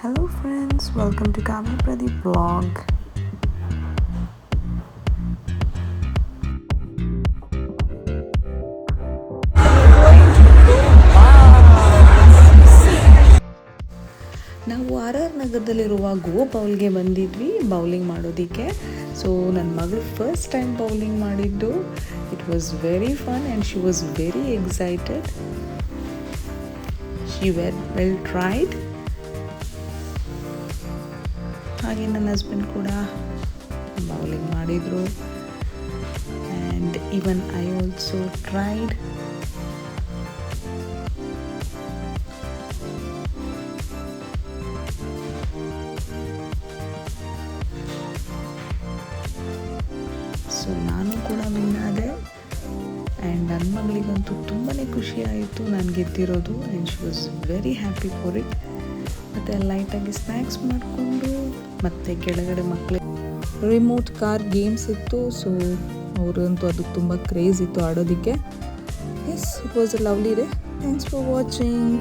Hello friends, welcome to Kavya Pradeep vlog. ನಾವು R R ನಗರದಲ್ಲಿರುವ ಗೋ ಬೌಲ್ಗೆ ಬಂದಿದ್ವಿ ಬೌಲಿಂಗ್ ಮಾಡೋದಕ್ಕೆ. ಸೊ ನನ್ನ ಮಗಳು ಫಸ್ಟ್ ಟೈಮ್ ಬೌಲಿಂಗ್ ಮಾಡಿದ್ದು. It was very fun and she was very excited. She well tried. ಹಾಗೆ ನನ್ನ ಹಸ್ಬೆಂಡ್ ಕೂಡ ಬೌಲಿಂಗ್ ಮಾಡಿದರು and even I also tried. So ನಾನು ಕೂಡ ವಿನ್ ಆದೆ ಆ್ಯಂಡ್ ನನ್ನ ಮಗಳಿಗಂತೂ ತುಂಬಾ ಖುಷಿ ಆಯಿತು ನಾನು ಗೆದ್ದಿರೋದು and she was very happy for it. ಮತ್ತು ಲೈಟಾಗಿ ಸ್ನ್ಯಾಕ್ಸ್ ಮಾಡಿಕೊಂಡು ಮತ್ತು ಕೆಳಗಡೆ ಮಕ್ಕಳು ರಿಮೋಟ್ ಕಾರ್ ಗೇಮ್ಸ್ ಇತ್ತು. ಸೊ ಅವರಂತೂ ಅದು ತುಂಬ ಕ್ರೇಜ್ ಇತ್ತು ಆಡೋದಕ್ಕೆ. Yes, it was a lovely day. Thanks for watching.